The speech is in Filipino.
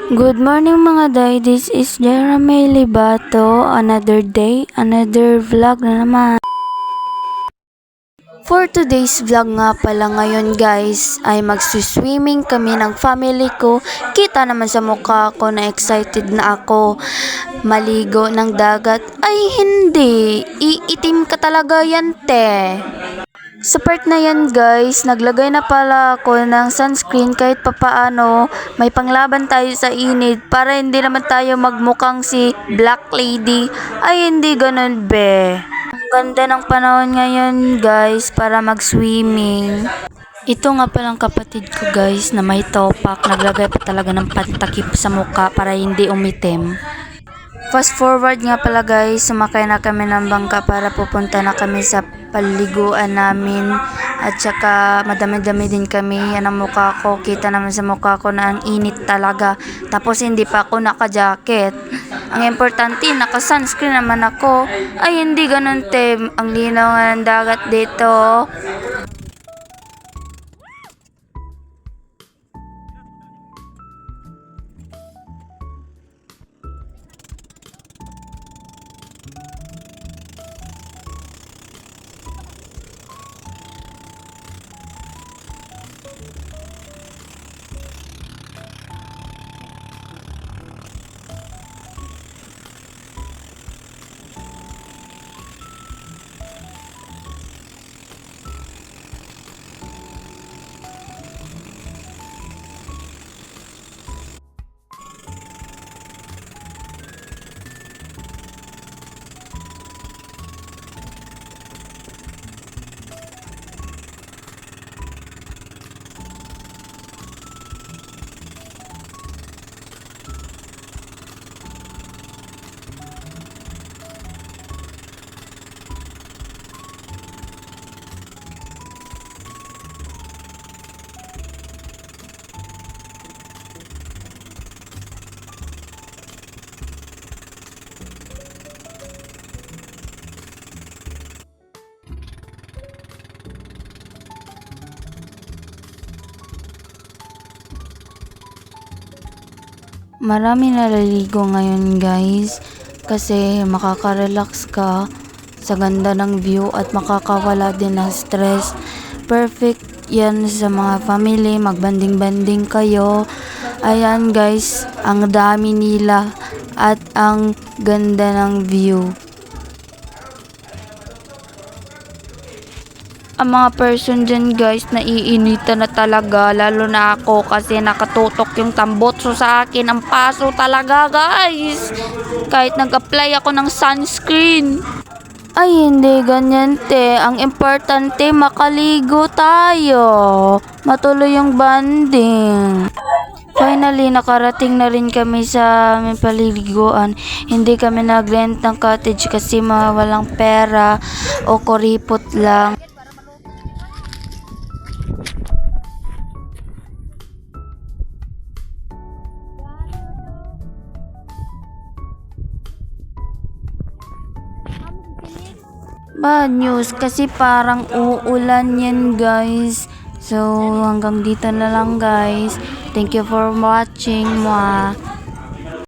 Good morning mga day, this is Jeremy Libato. Another day, another vlog na naman. For today's vlog nga pala ngayon guys, ay magsiswimming kami ng family ko. Kita naman sa mukha ko na excited na ako maligo ng dagat. Ay hindi, iitim ka talaga yan te. Sa part na yan guys, naglagay na pala ako ng sunscreen kahit papaano may panglaban tayo sa init para hindi naman tayo magmukhang si Black Lady. Ay hindi ganun be. Ang ganda ng panahon ngayon guys para mag-swimming. Ito nga palang kapatid ko guys na may topak, naglagay pa talaga ng pantakip sa mukha para hindi umitim. Fast forward nga pala guys, sumakay na kami ng bangka para pupunta na kami sa paliguan namin. At saka madami-dami din kami. Yan ang mukha ko. Kita naman sa mukha ko na ang init talaga. Tapos hindi pa ako naka-jacket. Ang importante, naka-sunscreen naman ako. Ay hindi ganun te. Ang linaw nga ng dagat dito. Marami naliligo ngayon guys kasi makaka-relax ka sa ganda ng view at makakawala din ng stress. Perfect yan sa mga family, magbanding-banding kayo. Ayan guys, ang dami nila at ang ganda ng view. Ang mga person dyan guys, naiinitan na talaga, lalo na ako kasi nakatutok yung tambotso sa akin, ang paso talaga guys, kahit nag-apply ako ng sunscreen. Ay hindi ganyan te, ang importante makaligo tayo, matuloy yung banding. Finally, nakarating na rin kami sa aming paliliguan. Hindi kami nag-rent ng cottage kasi walang pera o kuripot lang. Bad news kasi parang uulan yan guys. So hanggang dito na lang guys. Thank you for watching. Mwah.